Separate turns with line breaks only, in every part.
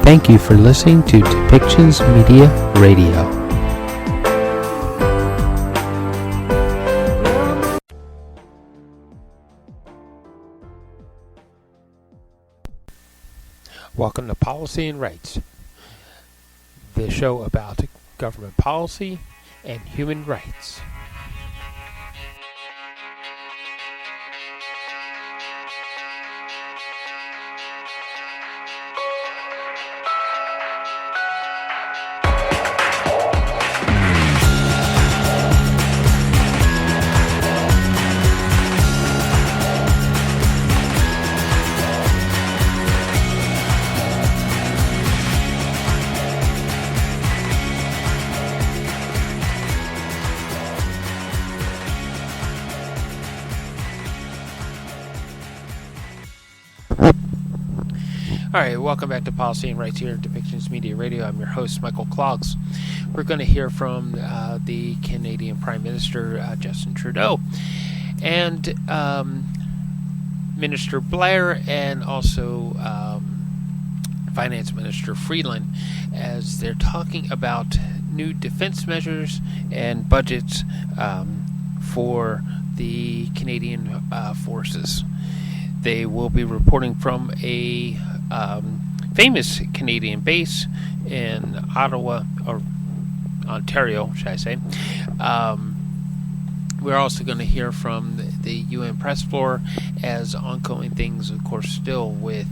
Thank you for listening to Depictions Media Radio. Welcome to Policy and Rights, the show about government policy and human rights. Alright, welcome back to Policy and Rights here at Depictions Media Radio. I'm your host, Michael Clogs. We're going to hear from the Canadian Prime Minister, Justin Trudeau, and Minister Blair, and also Finance Minister Freeland, as they're talking about new defense measures and budgets for the Canadian Forces. They will be reporting from a famous Canadian base in Ottawa, or Ontario, should I say. We're also going to hear from the UN press floor as ongoing things, of course, still with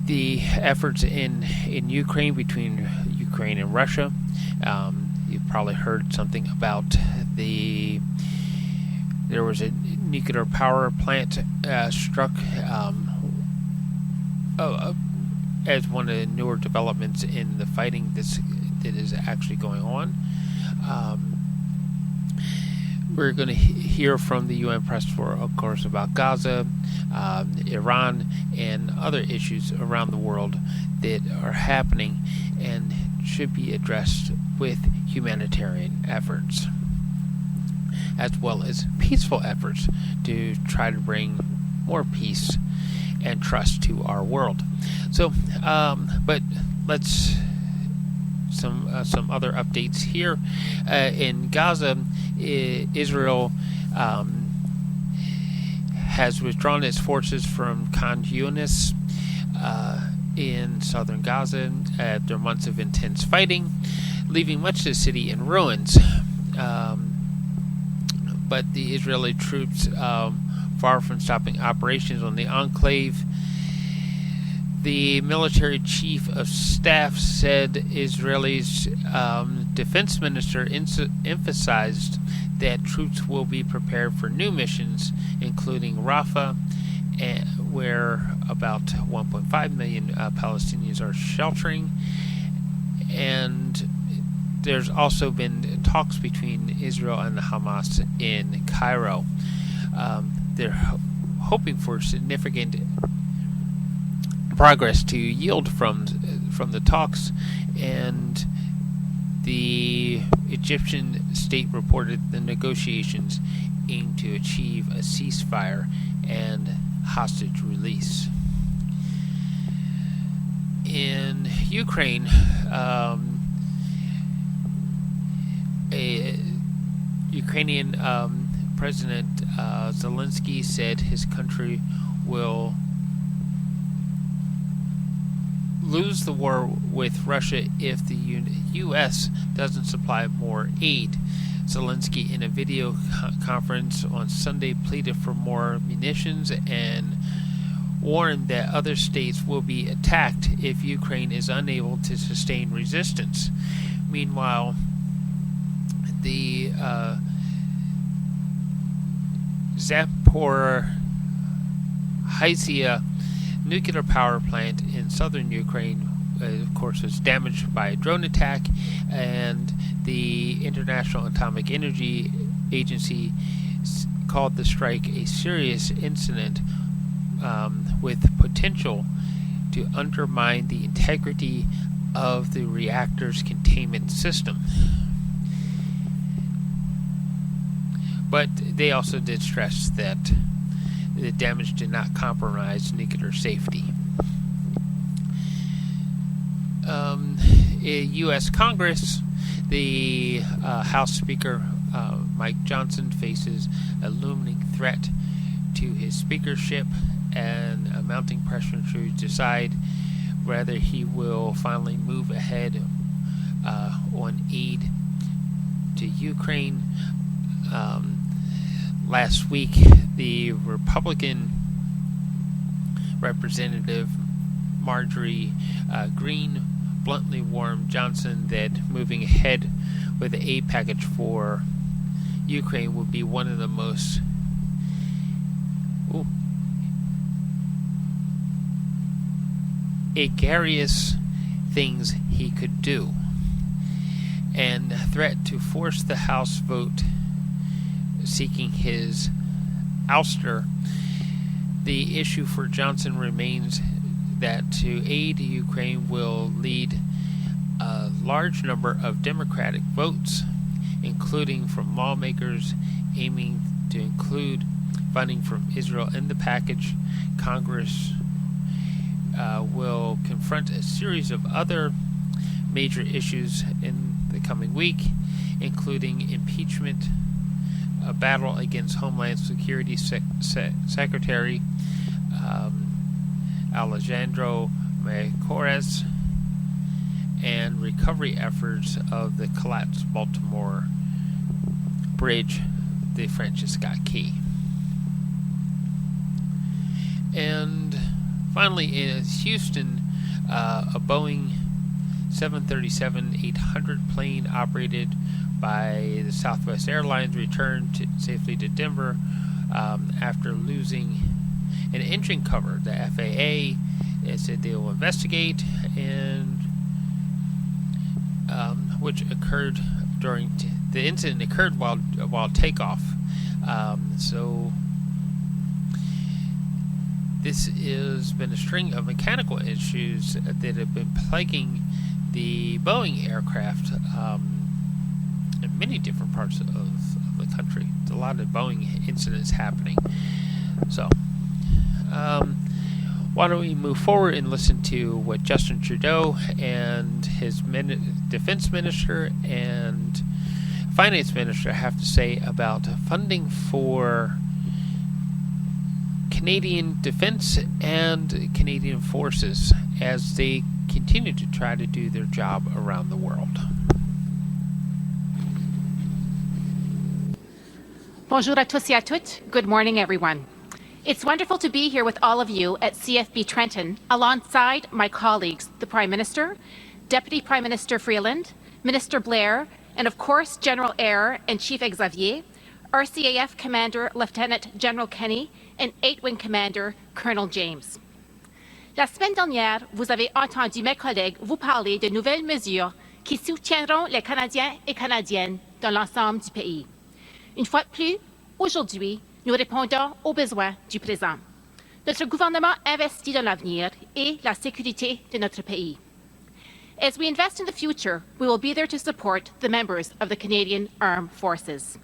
the efforts in Ukraine, between Ukraine and Russia. You've probably heard something about there was a nuclear power plant struck as one of the newer developments in the fighting that is actually going on. We're going to hear from the UN press floor, of course, about Gaza, Iran, and other issues around the world that are happening and should be addressed with humanitarian efforts, as well as peaceful efforts to try to bring more peace and trust to our world. So, but let's some other updates here. In Gaza, Israel has withdrawn its forces from Khan Yunis in southern Gaza after months of intense fighting, leaving much of the city in ruins. But the Israeli troops, far from stopping operations on the enclave, the military chief of staff said Israel's defense minister emphasized that troops will be prepared for new missions, including Rafah, where about 1.5 million Palestinians are sheltering, and there's also been talks between Israel and the Hamas in Cairo. They're hoping for significant progress to yield from the talks, and the Egyptian state reported the negotiations aim to achieve a ceasefire and hostage release. In Ukraine, a Ukrainian President Zelensky said his country will lose the war with Russia if the U.S. doesn't supply more aid. Zelensky, in a video conference on Sunday, pleaded for more munitions and warned that other states will be attacked if Ukraine is unable to sustain resistance. Meanwhile, the Zaporizhzhia nuclear power plant in southern Ukraine, of course, was damaged by a drone attack, and the International Atomic Energy Agency called the strike a serious incident with potential to undermine the integrity of the reactor's containment system. But they also did stress that the damage did not compromise nuclear safety. U.S. Congress, the House Speaker Mike Johnson faces a looming threat to his speakership and a mounting pressure to decide whether he will finally move ahead on aid to Ukraine. Last week, the Republican Representative Marjorie Greene bluntly warned Johnson that moving ahead with the aid package for Ukraine would be one of the most egregious things he could do, and a threat to force the House vote seeking his ouster. The issue for Johnson remains that to aid Ukraine will lead a large number of Democratic votes, including from lawmakers aiming to include funding from Israel in the package. Congress will confront a series of other major issues in the coming week, including impeachment, a battle against Homeland Security Secretary Alejandro Mayorkas, and recovery efforts of the collapsed Baltimore Bridge, the Francis Scott Key. And finally, in Houston, a Boeing 737-800 plane operated by the Southwest Airlines returned safely to Denver after losing an engine cover. The FAA said they will investigate, and which occurred during the incident occurred while takeoff. So this has been a string of mechanical issues that have been plaguing the Boeing aircraft in many different parts of the country. There's a lot of Boeing incidents happening. So, why don't we move forward and listen to what Justin Trudeau and his defense minister and finance minister have to say about funding for Canadian defense and Canadian forces as they continue to try to do their job around the world.
Bonjour à tous et à toutes. Good morning, everyone. It's wonderful to be here with all of you at CFB Trenton alongside my colleagues, the Prime Minister, Deputy Prime Minister Freeland, Minister Blair, and of course General Eyre and Chief Xavier, RCAF Commander Lieutenant General Kenny, and 8th Wing Commander Colonel James. La semaine dernière, vous avez entendu mes collègues vous parler de nouvelles mesures qui soutiendront les Canadiens et Canadiennes dans l'ensemble du pays. Une fois de plus, aujourd'hui, nous répondons aux besoins du présent. Notre gouvernement investit dans l'avenir et la sécurité de notre pays. As we invest in the future, we will be there to support the members of the Canadian Armed Forces.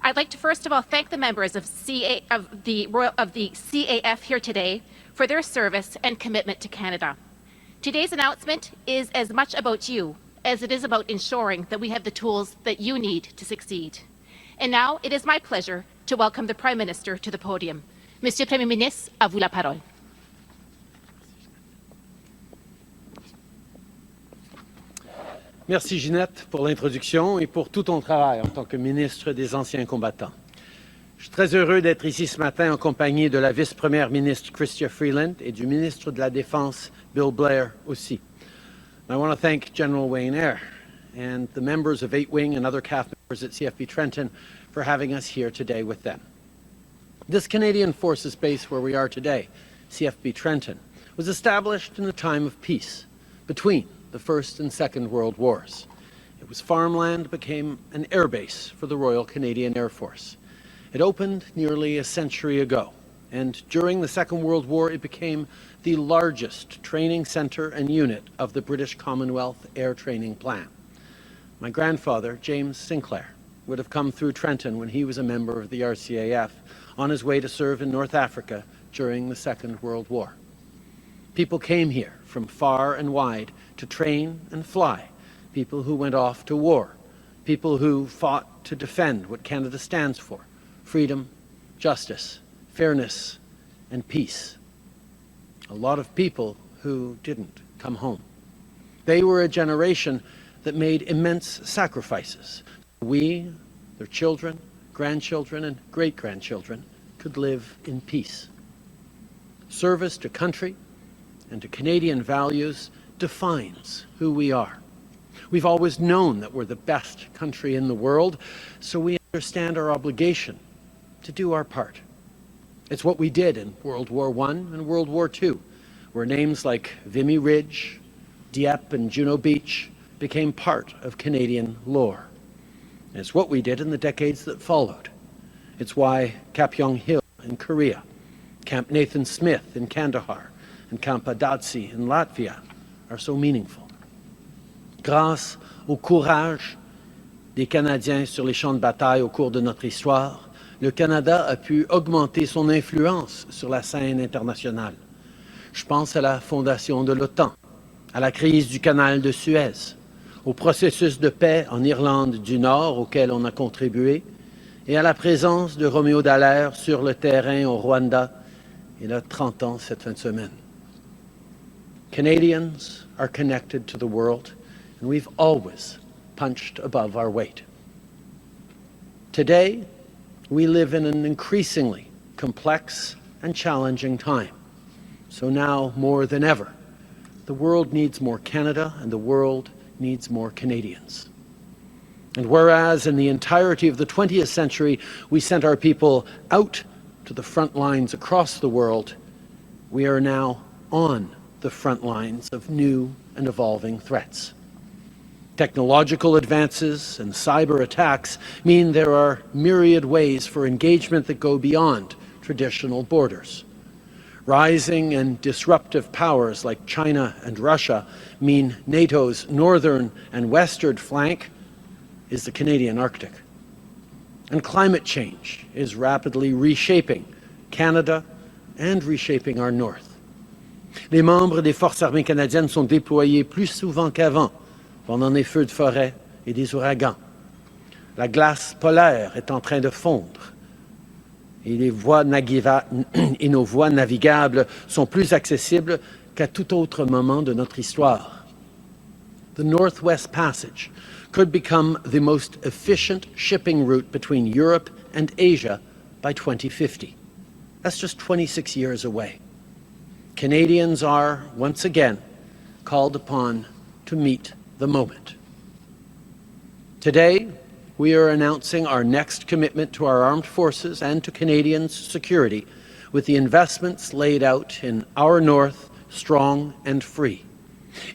I'd like to first of all thank the members of the CAF here today for their service and commitment to Canada. Today's announcement is as much about you as it is about ensuring that we have the tools that you need to succeed. And now it is my pleasure to welcome the Prime Minister to the podium. Monsieur le Premier ministre, à vous la parole.
Merci Ginette pour l'introduction et pour tout ton travail en tant que ministre des Anciens combattants. Je suis très heureux d'être ici ce matin en compagnie de la vice-première ministre Chrystia Freeland et du ministre de la Défense Bill Blair aussi. I want to thank General Wayne Eyre and the members of 8th Wing and other CAF members at CFB Trenton for having us here today with them. This Canadian Forces Base where we are today, CFB Trenton, was established in a time of peace between the First and Second World Wars. It was farmland, became an air base for the Royal Canadian Air Force. It opened nearly a century ago, and during the Second World War it became the largest training centre and unit of the British Commonwealth Air Training Plan. My grandfather, James Sinclair, would have come through Trenton when he was a member of the RCAF on his way to serve in North Africa during the Second World War. People came here from far and wide to train and fly, people who went off to war, people who fought to defend what Canada stands for: freedom, justice, fairness, and peace. A lot of people who didn't come home. They were a generation that made immense sacrifices. We, their children, grandchildren, and great-grandchildren could live in peace. Service to country and to Canadian values defines who we are. We've always known that we're the best country in the world, so we understand our obligation to do our part. It's what we did in World War I and World War II, where names like Vimy Ridge, Dieppe, and Juno Beach became part of Canadian lore. And it's what we did in the decades that followed. It's why Kapyong Hill in Korea, Camp Nathan Smith in Kandahar, and Camp Adatsi in Latvia are so meaningful. Grâce au courage des Canadiens sur les champs de bataille au cours de notre histoire, le Canada a pu augmenter son influence sur la scène internationale. Je pense à la fondation de l'OTAN, à la crise du canal de Suez, au processus de paix en Irlande du Nord auquel on a contribué, et à la présence de Roméo Dallaire sur le terrain au Rwanda il y a 30 ans cette fin de semaine. Canadians are connected to the world, and we've always punched above our weight. Today, we live in an increasingly complex and challenging time. So now, more than ever, the world needs more Canada, and the world needs more Canadians. And whereas in the entirety of the 20th century, we sent our people out to the front lines across the world, we are now on the front lines of new and evolving threats. Technological advances and cyber attacks mean there are myriad ways for engagement that go beyond traditional borders. Rising and disruptive powers like China and Russia mean NATO's northern and western flank is the Canadian Arctic. And climate change is rapidly reshaping Canada and reshaping our north. Les membres des Forces armées canadiennes sont déployés plus souvent qu'avant pendant des feux de forêt et des ouragans. La glace polaire est en train de fondre et nos voies navigables sont plus accessibles qu'à tout autre moment de notre histoire. The Northwest Passage could become the most efficient shipping route between Europe and Asia by 2050. That's just 26 years away. Canadians are, once again, called upon to meet the moment. Today, we are announcing our next commitment to our armed forces and to Canadians' security with the investments laid out in Our North, Strong and Free.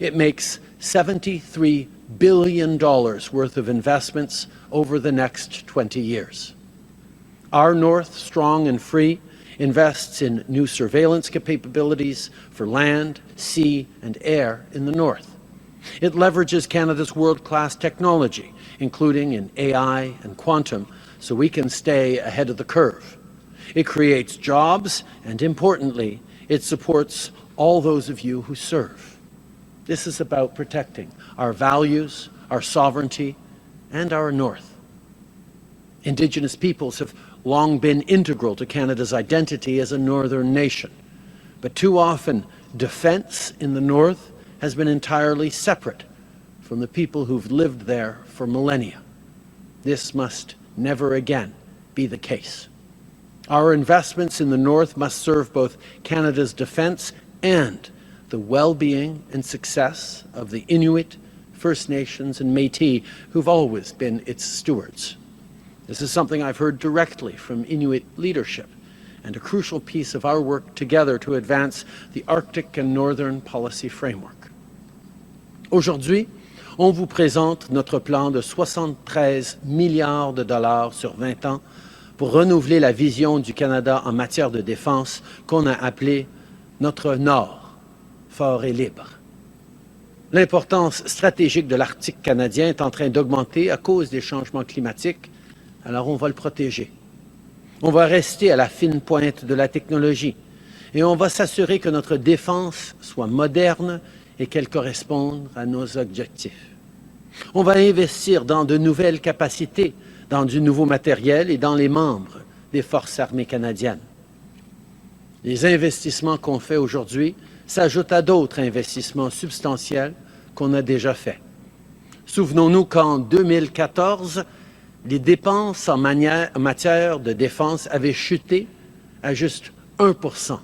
It makes $73 billion worth of investments over the next 20 years. Our North, Strong and Free invests in new surveillance capabilities for land, sea, and air in the north. It leverages Canada's world-class technology, including in AI and quantum, so we can stay ahead of the curve. It creates jobs, and importantly, it supports all those of you who serve. This is about protecting our values, our sovereignty, and our north. Indigenous peoples have long been integral to Canada's identity as a northern nation. But too often, defense in the north has been entirely separate from the people who've lived there for millennia. This must never again be the case. Our investments in the north must serve both Canada's defense and the well-being and success of the Inuit, First Nations, and Métis who've always been its stewards. This is something I've heard directly from Inuit leadership and a crucial piece of our work together to advance the Arctic and Northern Policy Framework. Aujourd'hui, on vous présente notre plan de 73 milliards de dollars sur 20 ans pour renouveler la vision du Canada en matière de défense qu'on a appelée notre Nord, fort et libre. L'importance stratégique de l'Arctique canadien est en train d'augmenter à cause des changements climatiques Alors on va le protéger. On va rester à la fine pointe de la technologie et on va s'assurer que notre défense soit moderne et qu'elle corresponde à nos objectifs. On va investir dans de nouvelles capacités, dans du nouveau matériel et dans les membres des Forces armées canadiennes. Les investissements qu'on fait aujourd'hui s'ajoutent à d'autres investissements substantiels qu'on a déjà faits. Souvenons-nous qu'en 2014, les dépenses en matière de défense avaient chuté à juste 1%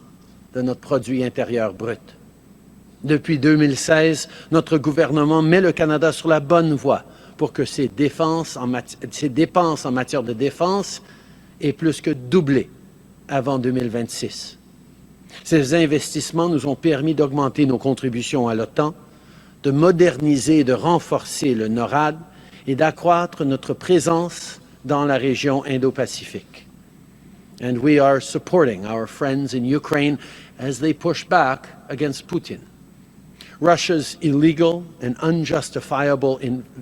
de notre produit intérieur brut. Depuis 2016, notre gouvernement met le Canada sur la bonne voie pour que ses dépenses en matière de défense aient plus que doublé avant 2026. Ces investissements nous ont permis d'augmenter nos contributions à l'OTAN, de moderniser et de renforcer le NORAD et d'accroître notre présence dans la région Indo-Pacifique. And we are supporting our friends in Ukraine as they push back against Putin. Russia's illegal and unjustifiable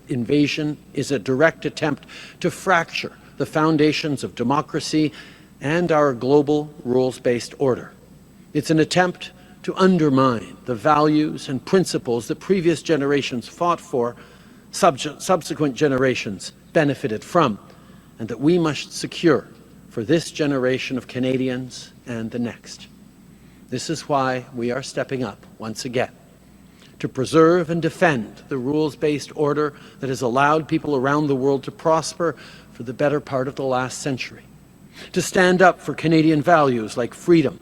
invasion is a direct attempt to fracture the foundations of democracy and our global rules-based order. It's an attempt to undermine the values and principles that previous generations fought for, subsequent generations benefited from, and that we must secure for this generation of Canadians and the next. This is why we are stepping up once again to preserve and defend the rules-based order that has allowed people around the world to prosper for the better part of the last century, to stand up for Canadian values like freedom,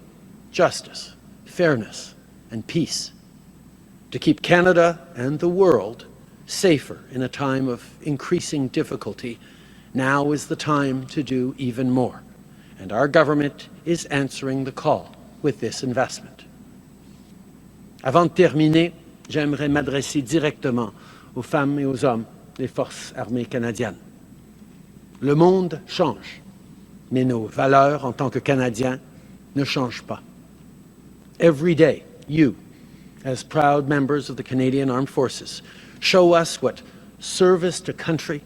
justice, fairness, and peace, to keep Canada and the world safer in a time of increasing difficulty. Now is the time to do even more, and our government is answering the call with this investment. Avant de terminer, j'aimerais m'adresser directement aux femmes et aux hommes des Forces armées canadiennes. Le monde change, mais nos valeurs en tant que Canadiens ne changent pas. Every day, you, as proud members of the Canadian Armed Forces, show us what service to country,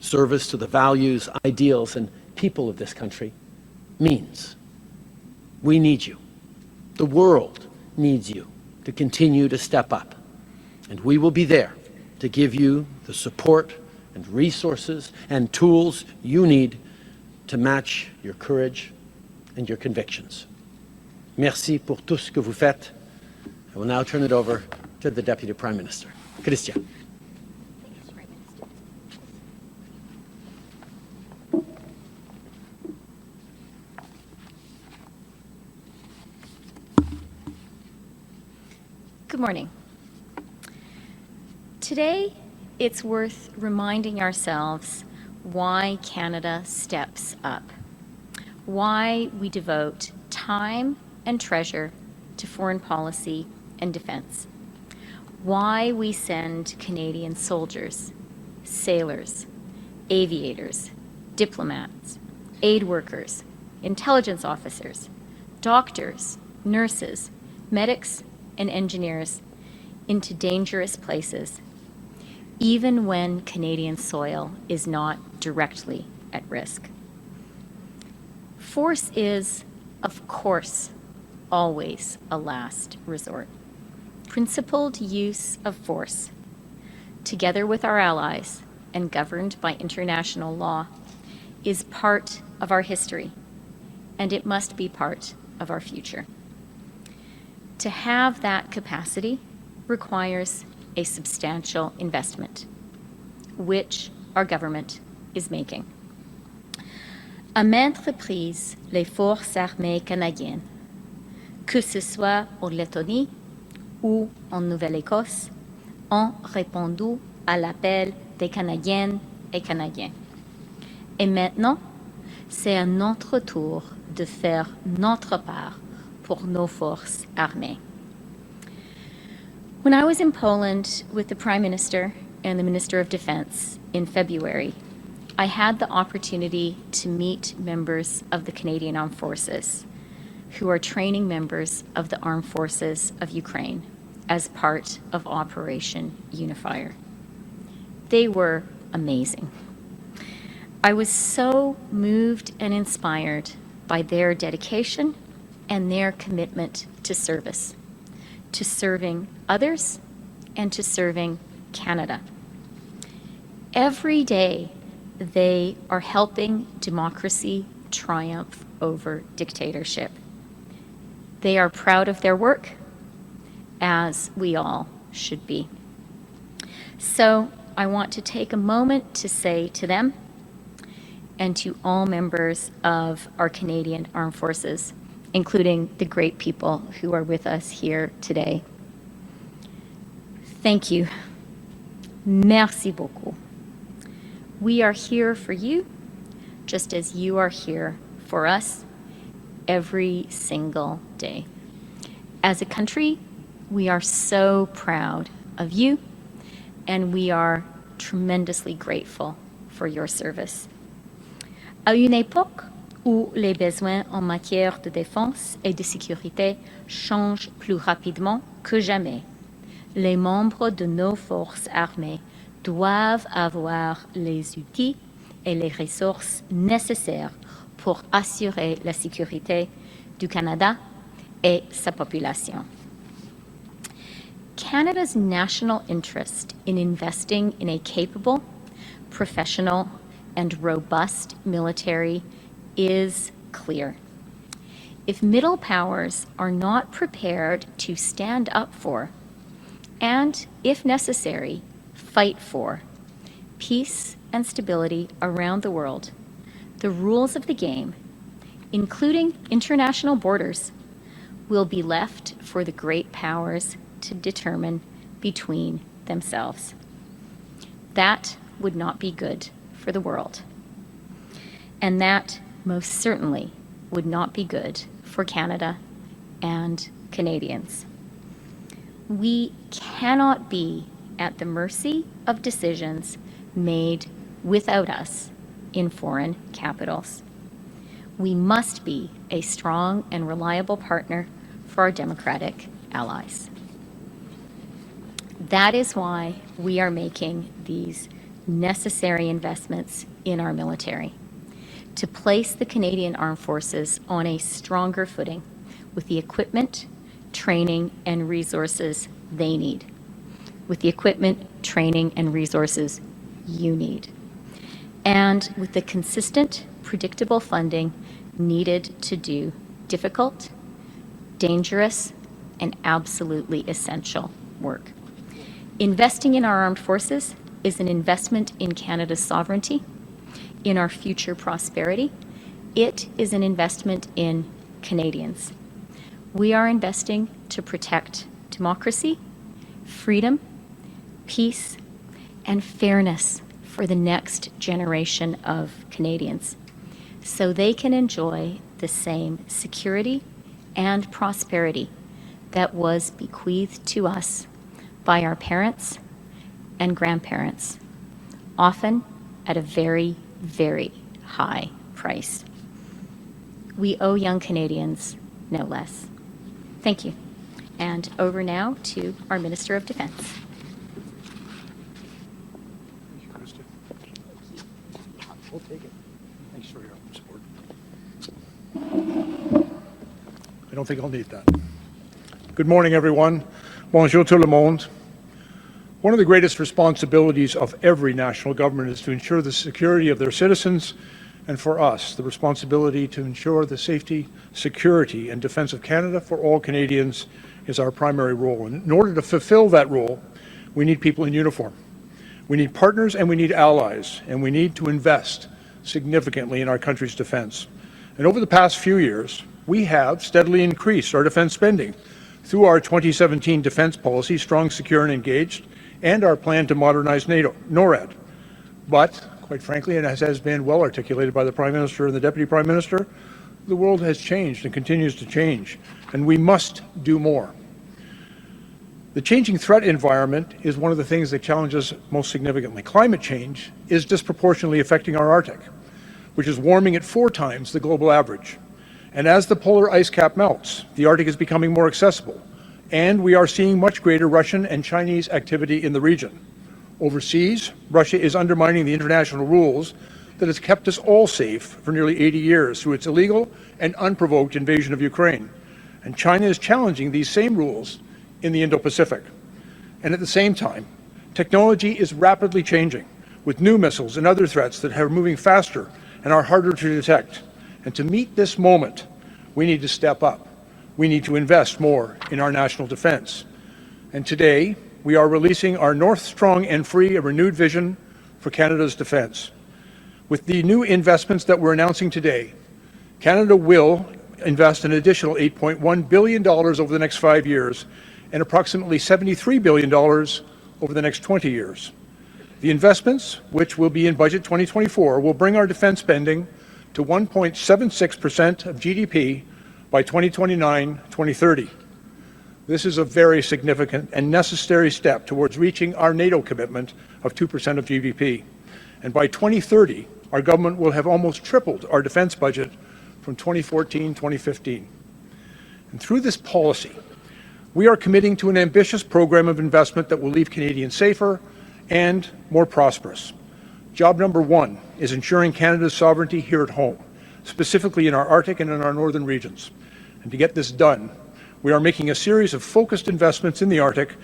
service to the values, ideals, and people of this country means. We need you. The world needs you to continue to step up. And we will be there to give you the support and resources and tools you need to match your courage and your convictions. Merci pour tout ce que vous faites. I will now turn it over to the Deputy Prime Minister. Chrystia.
Good morning. Today, it's worth reminding ourselves why Canada steps up, why we devote time and treasure to foreign policy and defense, why we send Canadian soldiers, sailors, aviators, diplomats, aid workers, intelligence officers, doctors, nurses, medics, and engineers into dangerous places, even when Canadian soil is not directly at risk. Force is, of course, always a last resort. Principled use of force, together with our allies and governed by international law, is part of our history, and it must be part of our future. To have that capacity requires a substantial investment, which our government is making. À maintes reprises, les forces armées canadiennes, que ce soit en Lettonie ou en Nouvelle-Écosse, ont répondu à l'appel des Canadiennes et Canadiens. Et maintenant, c'est à notre tour de faire notre part pour nos forces armées. When I was in Poland with the Prime Minister and the Minister of Defense in February, I had the opportunity to meet members of the Canadian Armed Forces who are training members of the Armed Forces of Ukraine as part of Operation Unifier. They were amazing. I was so moved and inspired by their dedication and their commitment to service, to serving others and to serving Canada. Every day, they are helping democracy triumph over dictatorship. They are proud of their work, as we all should be. So I want to take a moment to say to them and to all members of our Canadian Armed Forces, including the great people who are with us here today, thank you. Merci beaucoup. We are here for you, just as you are here for us every single day. As a country, we are so proud of you, and we are tremendously grateful for your service. À une époque où les besoins en matière de défense et de sécurité changent plus rapidement que jamais, les membres de nos forces armées doivent avoir les outils et les ressources nécessaires pour assurer la sécurité du Canada et sa population. Canada's national interest in investing in a capable, professional, and robust military is clear. If middle powers are not prepared to stand up for, and if necessary, fight for, peace and stability around the world, the rules of the game, including international borders, will be left for the great powers to determine between themselves. That would not be good for the world. And that most certainly would not be good for Canada and Canadians. We cannot be at the mercy of decisions made without us in foreign capitals. We must be a strong and reliable partner for our democratic allies. That is why we are making these necessary investments in our military, to place the Canadian Armed Forces on a stronger footing with the equipment, training, and resources they need, with the equipment, training, and resources you need, and with the consistent, predictable funding needed to do difficult, dangerous, and absolutely essential work. Investing in our armed forces is an investment in Canada's sovereignty, in our future prosperity. It is an investment in Canadians. We are investing to protect democracy, freedom, peace, and fairness for the next generation of Canadians, so they can enjoy the same security and prosperity that was bequeathed to us by our parents and grandparents, often at a very, very high price. We owe young Canadians no less. Thank you. And over now to our Minister of Defence.
Thank you, Chrystia. We'll take it. Thanks for your support. I don't think I'll need that. Good morning, everyone. Bonjour tout le monde. One of the greatest responsibilities of every national government is to ensure the security of their citizens, and for us, the responsibility to ensure the safety, security, and defence of Canada for all Canadians is our primary role. And in order to fulfill that role, we need people in uniform. We need partners and we need allies, and we need to invest significantly in our country's defence. And over the past few years, we have steadily increased our defence spending through our 2017 defence policy, Strong, Secure and Engaged, and our plan to modernize NATO, NORAD. But, quite frankly, and as has been well articulated by the Prime Minister and the Deputy Prime Minister, the world has changed and continues to change, and we must do more. The changing threat environment is one of the things that challenges most significantly. Climate change is disproportionately affecting our Arctic, which is warming at 4 times the global average. And as the polar ice cap melts, the Arctic is becoming more accessible, and we are seeing much greater Russian and Chinese activity in the region. Overseas, Russia is undermining the international rules that has kept us all safe for nearly 80 years through its illegal and unprovoked invasion of Ukraine. And China is challenging these same rules in the Indo-Pacific. And at the same time, technology is rapidly changing, with new missiles and other threats that are moving faster and are harder to detect. And to meet this moment, we need to step up. We need to invest more in our national defense. And today, we are releasing our North Strong and Free, a renewed vision for Canada's defense. With the new investments that we're announcing today, Canada will invest an additional $8.1 billion over the next 5 years and approximately $73 billion over the next 20 years. The investments, which will be in Budget 2024, will bring our defense spending to 1.76% of GDP by 2029-2030. This is a very significant and necessary step towards reaching our NATO commitment of 2% of GDP. And by 2030, our government will have almost tripled our defense budget from 2014-2015. And through this policy, we are committing to an ambitious program of investment that will leave Canadians safer and more prosperous. Job number one is ensuring Canada's sovereignty here at home, specifically in our Arctic and in our northern regions. And to get this done, we are making a series of focused investments in the Arctic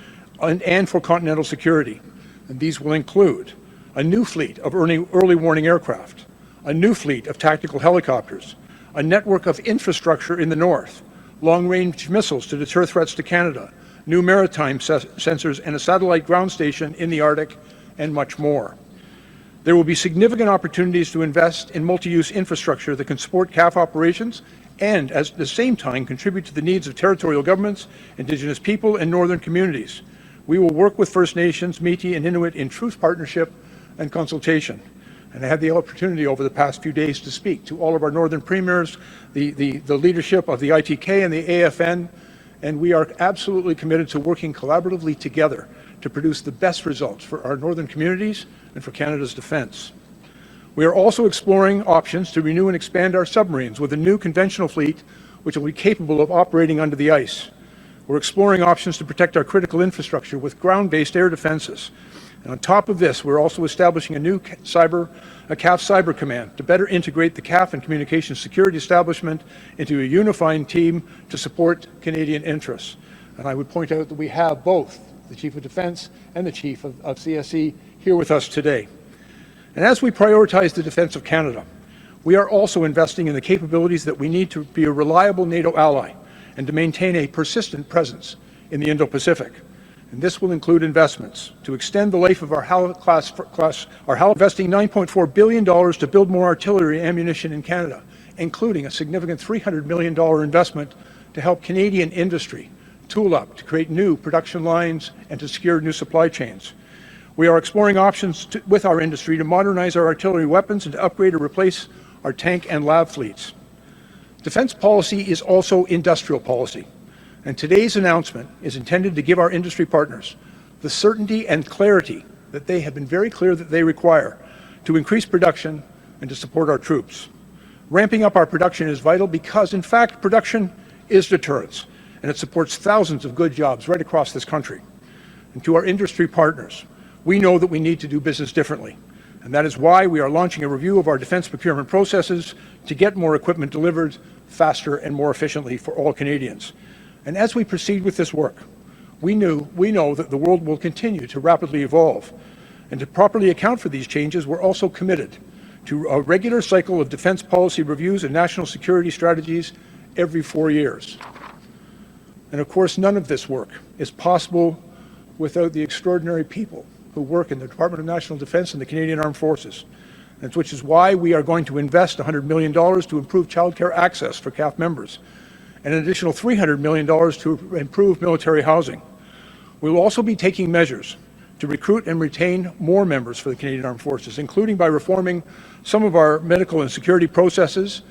and for continental security. And these will include a new fleet of early warning aircraft, a new fleet of tactical helicopters, a network of infrastructure in the north, long-range missiles to deter threats to Canada, new maritime sensors, and a satellite ground station in the Arctic, and much more. There will be significant opportunities to invest in multi-use infrastructure that can support CAF operations and, at the same time, contribute to the needs of territorial governments, Indigenous people, and northern communities. We will work with First Nations, Métis, and Inuit in truce partnership and consultation. And I had the opportunity over the past few days to speak to all of our northern premiers, the leadership of the ITK and the AFN, and we are absolutely committed to working collaboratively together to produce the best results for our northern communities and for Canada's defence. We are also exploring options to renew and expand our submarines with a new conventional fleet which will be capable of operating under the ice. We're exploring options to protect our critical infrastructure with ground-based air defences. And on top of this, we're also establishing a new CAF Cyber Command to better integrate the CAF and Communications Security Establishment into a unifying team to support Canadian interests. And I would point out that we have both the Chief of Defence and the Chief of CSE here with us today. And as we prioritize the defence of Canada, we are also investing in the capabilities that we need to be a reliable NATO ally and to maintain a persistent presence in the Indo-Pacific. And this will include investments to extend the life of our HAL investing $9.4 billion to build more artillery ammunition in Canada, including a significant $300 million investment to help Canadian industry tool up to create new production lines and to secure new supply chains. We are exploring options with our industry to modernize our artillery weapons and to upgrade or replace our tank and lab fleets. Defense policy is also industrial policy. And today's announcement is intended to give our industry partners the certainty and clarity that they have been very clear that they require to increase production and to support our troops. Ramping up our production is vital because, in fact, production is deterrence, and it supports thousands of good jobs right across this country. And to our industry partners, we know that we need to do business differently, and that is why we are launching a review of our defense procurement processes to get more equipment delivered faster and more efficiently for all Canadians. And as we proceed with this work, we know that the world will continue to rapidly evolve. And to properly account for these changes, we're also committed to a regular cycle of defense policy reviews and national security strategies every 4 years. And of course, none of this work is possible without the extraordinary people who work in the Department of National Defence and the Canadian Armed Forces, and which is why we are going to invest $100 million to improve childcare access for CAF members, and an additional $300 million to improve military housing. We will also be taking measures to recruit and retain more members for the Canadian Armed Forces, including by reforming some of our medical and security processes.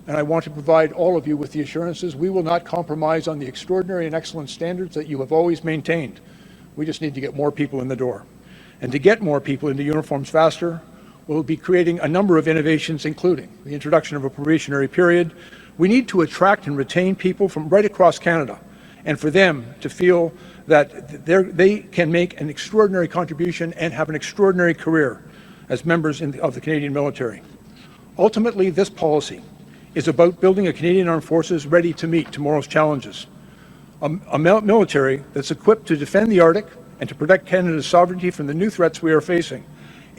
And I want to provide all of you with the assurances we will not compromise on the extraordinary and excellent standards that you have always maintained. We just need to get more people in the door. And to get more people into uniforms faster, we'll be creating a number of innovations, including the introduction of a probationary period. We need to attract and retain people from right across Canada, and for them to feel that they can make an extraordinary contribution and have an extraordinary career as members of the Canadian military. Ultimately, this policy is about building a Canadian Armed Forces ready to meet tomorrow's challenges. A military that's equipped to defend the Arctic and to protect Canada's sovereignty from the new threats we are facing,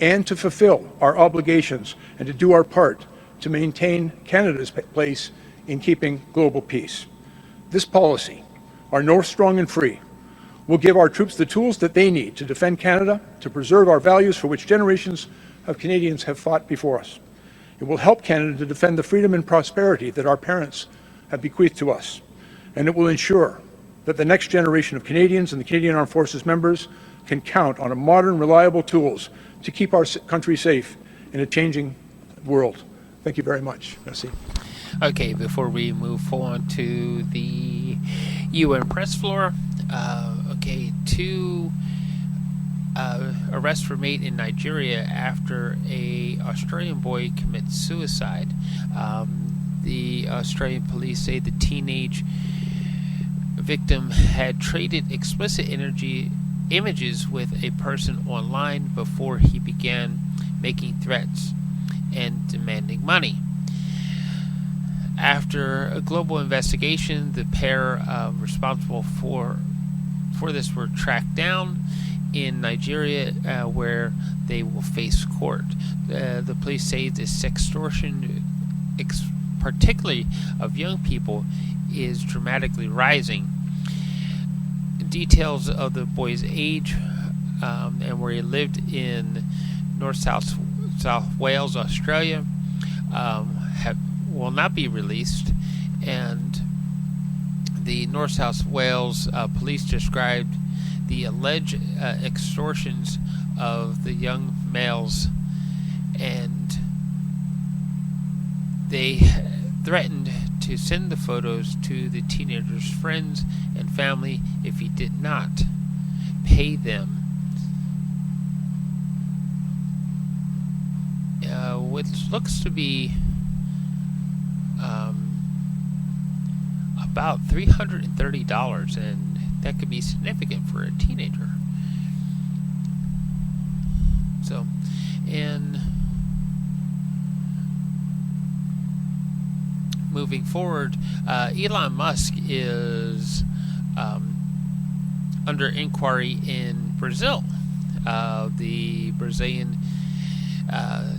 and to fulfill our obligations and to do our part to maintain Canada's place in keeping global peace. This policy, our North Strong and Free, will give our troops the tools that they need to defend Canada, to preserve our values for which generations of Canadians have fought before us. It will help Canada to defend the freedom and prosperity that our parents have bequeathed to us. And it will ensure that the next generation of Canadians and the Canadian Armed Forces members can count on modern, reliable tools to keep our country safe in a changing world. Thank you very much. Merci.
Okay, before we move on to the UN press floor, two arrests were made in Nigeria after a Australian boy commits suicide. The Australian police say the teenage victim had traded explicit images with a person online before he began making threats and demanding money. After a global investigation, the pair responsible for this were tracked down in Nigeria, where they will face court. The police say this extortion, particularly of young people, is dramatically rising. Details of the boy's age and where he lived in South Wales, Australia, will not be released, and the South Wales police described the alleged extortions of the young males, and they threatened to send the photos to the teenager's friends and family if he did not pay them. What looks to be about $330, and that could be significant for a teenager. So, and moving forward, Elon Musk is under inquiry in Brazil. The Brazilian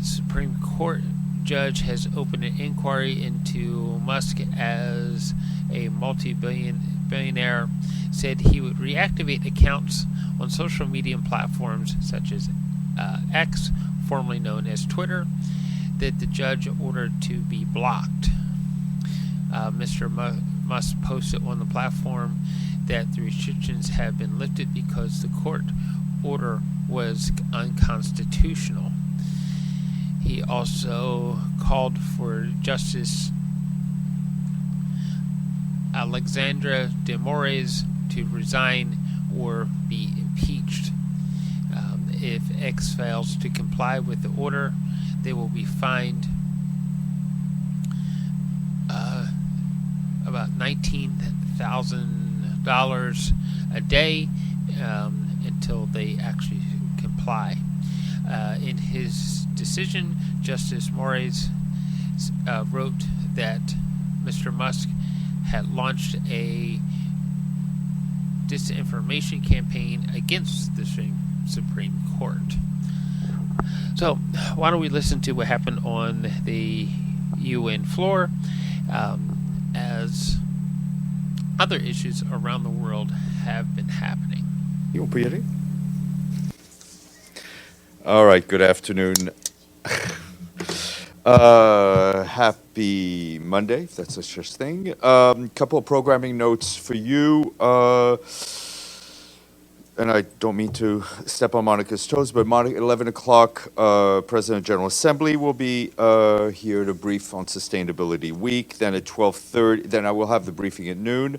Supreme Court judge has opened an inquiry into Musk as a multi-billionaire said he would reactivate accounts on social media platforms such as X, formerly known as Twitter, that the judge ordered to be blocked. Mr. Musk posted on the platform that the restrictions have been lifted because the court order was unconstitutional. He also called for Justice Alexandra de Moraes to resign or be impeached. If X fails to comply with the order, they will be fined about $19,000 a day until they actually comply. In his decision, Justice Moraes wrote that Mr. Musk had launched a disinformation campaign against the Supreme Court. So, why don't we listen to what happened on the UN floor as other issues around the world have been happening.
All right, good afternoon. Happy Monday, if that's such a thing. Couple of programming notes for you. And I don't mean to step on Monica's toes, but 11 o'clock, President General Assembly will be here to brief on Sustainability Week. Then at 12:30, then I will have the briefing at noon.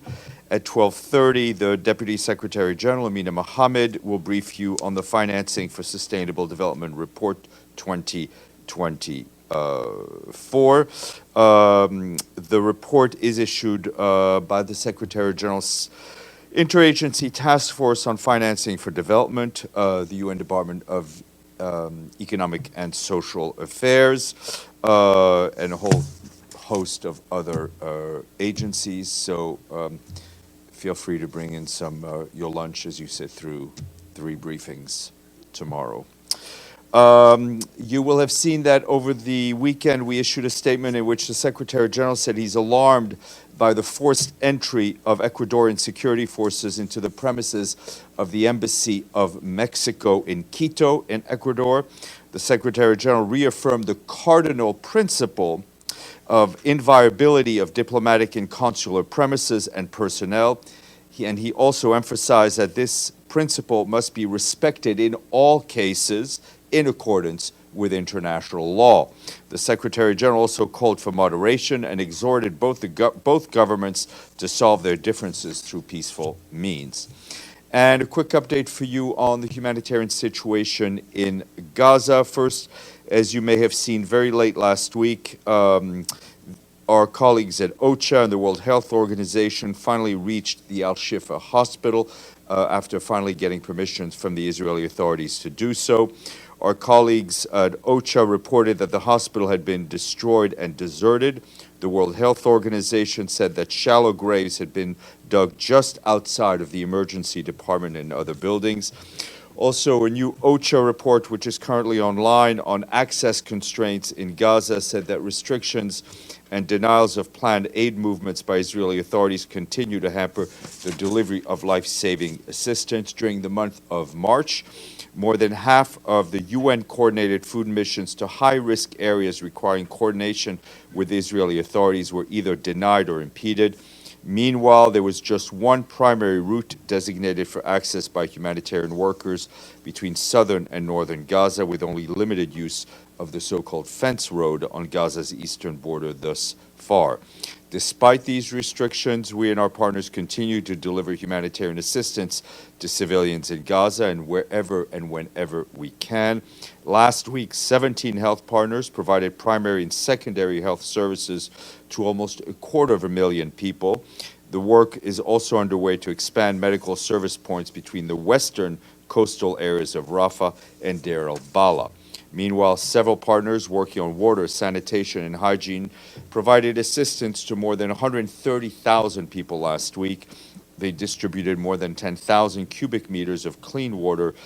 At 12:30, the Deputy Secretary General, Amina Mohammed, will brief you on the Financing for Sustainable Development Report 2024. The report is issued by the Secretary General's Interagency Task Force on Financing for Development, the UN Department of Economic and Social Affairs. and a whole host of other agencies. So feel free to bring in some your lunch as you sit through 3 briefings tomorrow. You will have seen that over the weekend we issued a statement in which the Secretary General said he's alarmed by the forced entry of Ecuadorian security forces into the premises of the Embassy of Mexico in Quito in Ecuador. The Secretary General reaffirmed the cardinal principle of inviolability of diplomatic and consular premises and personnel. He also emphasized that this principle must be respected in all cases in accordance with international law. The Secretary General also called for moderation and exhorted both governments to solve their differences through peaceful means. And a quick update for you on the humanitarian situation in Gaza. First, as you may have seen very late last week, our colleagues at OCHA and the World Health Organization finally reached the Al-Shifa hospital after finally getting permissions from the Israeli authorities to do so. Our colleagues at OCHA reported that the hospital had been destroyed and deserted. The World Health Organization said that shallow graves had been dug just outside of the emergency department and other buildings. Also, a new OCHA report, which is currently online on access constraints in Gaza, said that restrictions and denials of planned aid movements by Israeli authorities continue to hamper the delivery of life-saving assistance. During the month of March, more than half of the UN-coordinated food missions to high-risk areas requiring coordination with Israeli authorities were either denied or impeded. Meanwhile, there was just one primary route designated for access by humanitarian workers between southern and northern Gaza, with only limited use of the so-called fence road on Gaza's eastern border thus far. Despite these restrictions, we and our partners continue to deliver humanitarian assistance to civilians in Gaza and wherever and whenever we can. Last week, 17 health partners provided primary and secondary health services to almost 250,000 people. The work is also underway to expand medical service points between the western coastal areas of Rafah and Deir al-Balah. Meanwhile, several partners working on water, sanitation, and hygiene provided assistance to more than 130,000 people last week. They distributed more than 10,000 cubic meters of clean water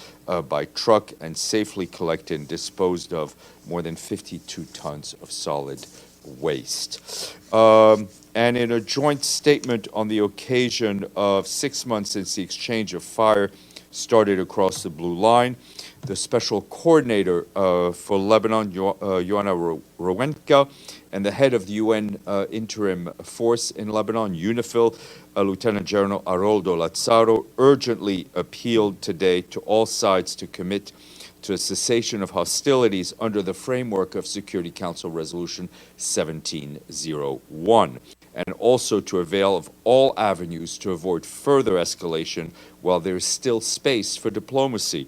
by truck and safely collected and disposed of more than 52 tons of solid waste. And in a joint statement on the occasion of 6 months since the exchange of fire started across the Blue Line, the special coordinator for Lebanon, Joanna Rowenka, and the head of the UN interim force in Lebanon, UNIFIL, Lieutenant General Haroldo Lazzaro, urgently appealed today to all sides to commit to a cessation of hostilities under the framework of Security Council Resolution 1701, and also to avail of all avenues to avoid further escalation while there is still space for diplomacy.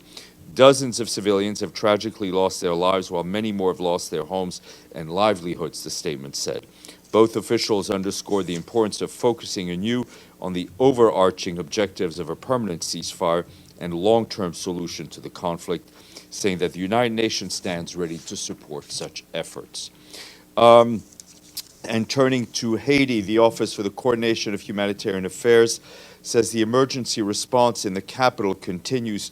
Dozens of civilians have tragically lost their lives, while many more have lost their homes and livelihoods, the statement said. Both officials underscored the importance of focusing anew on the overarching objectives of a permanent ceasefire and long-term solution to the conflict, saying that the United Nations stands ready to support such efforts. And turning to Haiti, the Office for the Coordination of Humanitarian Affairs says the emergency response in the capital continues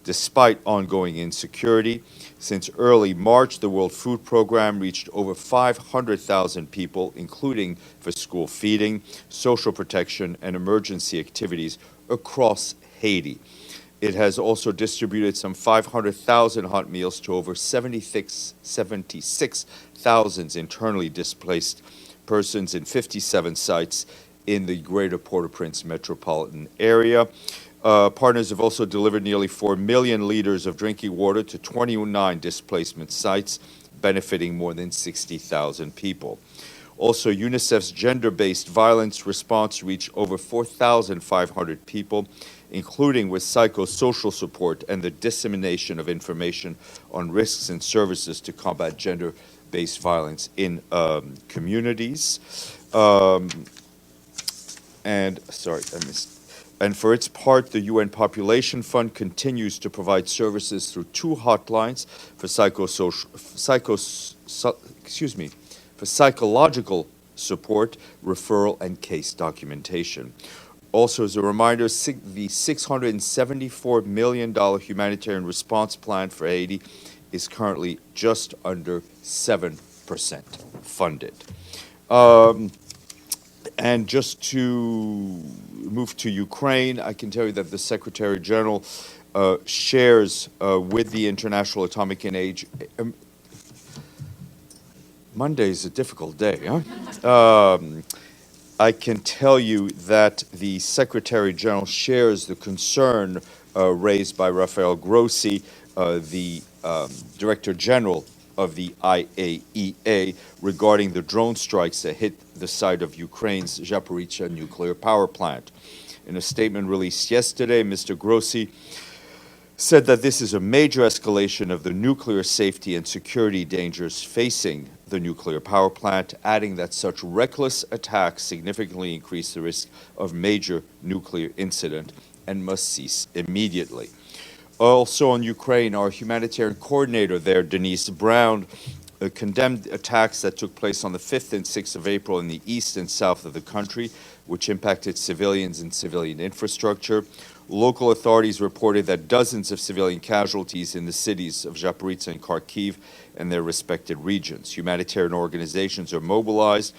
despite ongoing insecurity. Since early March, the World Food Program reached over 500,000 people, including for school feeding, social protection, and emergency activities across Haiti. It has also distributed some 500,000 hot meals to over 76,000 internally displaced persons in 57 sites in the greater Port-au-Prince metropolitan area. Partners have also delivered nearly 4 million liters of drinking water to 29 displacement sites, benefiting more than 60,000 people. Also, UNICEF's gender-based violence response reached over 4,500 people, including with psychosocial support and the dissemination of information on risks and services to combat gender-based violence in communities. And for its part, the UN Population Fund continues to provide services through 2 hotlines for psychological support, referral, and case documentation. Also, as a reminder, the $674 million humanitarian response plan for Haiti is currently just under 7% funded. And just to move to Ukraine, I can tell you that the Secretary General shares with the International Atomic Energy. Monday is a difficult day, huh? I can tell you that the Secretary General shares the concern raised by Rafael Grossi, the Director General of the IAEA, regarding the drone strikes that hit the site of Ukraine's Zaporizhzhia nuclear power plant. In a statement released yesterday, Mr. Grossi said that this is a major escalation of the nuclear safety and security dangers facing the nuclear power plant, adding that such reckless attacks significantly increase the risk of major nuclear incident and must cease immediately. Also on Ukraine, our humanitarian coordinator there, Denise Brown, condemned attacks that took place on the 5th and 6th of April in the east and south of the country, which impacted civilians and civilian infrastructure. Local authorities reported that dozens of civilian casualties in the cities of Zaporizhzhia and Kharkiv and their respective regions. Humanitarian organizations are mobilized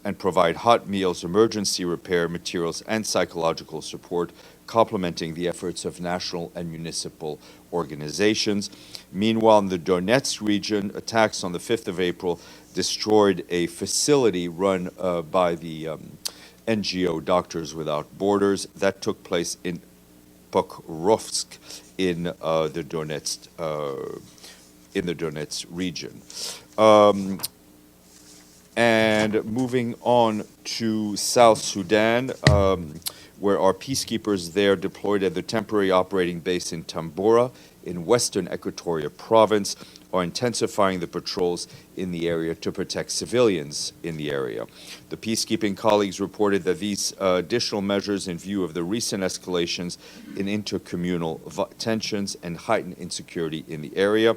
and provide hot meals, emergency repair materials, and psychological support, complementing the efforts of national and municipal organizations. Meanwhile, in the Donetsk region, attacks on the 5th of April destroyed a facility run by the NGO Doctors Without Borders. That took place in Pokrovsk in the Donetsk region. And moving on to South Sudan, where our peacekeepers there deployed at the temporary operating base in Tambora in western Equatoria province are intensifying the patrols in the area to protect civilians in the area. The peacekeeping colleagues reported that these additional measures in view of the recent escalations in intercommunal tensions and heightened insecurity in the area.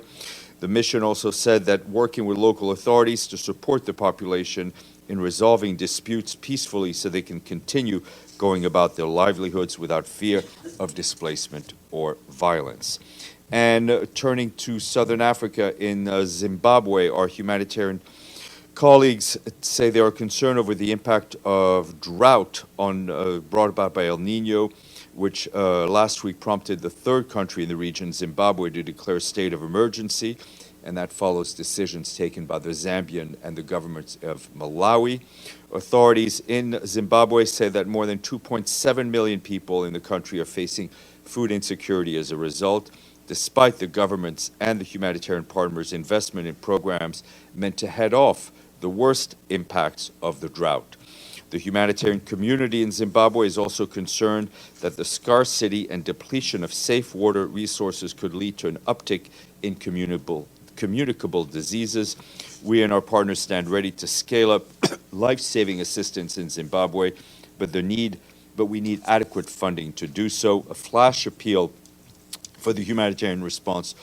The mission also said that working with local authorities to support the population in resolving disputes peacefully so they can continue going about their livelihoods without fear of displacement or violence. And turning to Southern Africa, in Zimbabwe, our humanitarian colleagues say they are concerned over the impact of drought brought about by El Nino, which last week prompted the third country in the region, Zimbabwe, to declare a state of emergency, and that follows decisions taken by the Zambian and the governments of Malawi. Authorities in Zimbabwe say that more than 2.7 million people in the country are facing food insecurity as a result, despite the government's and the humanitarian partners' investment in programs meant to head off the worst impacts of the drought. The humanitarian community in Zimbabwe is also concerned that the scarcity and depletion of safe water resources could lead to an uptick in communicable diseases. We and our partners stand ready to scale up life-saving assistance in Zimbabwe, but we need adequate funding to do so. A flash appeal for the humanitarian response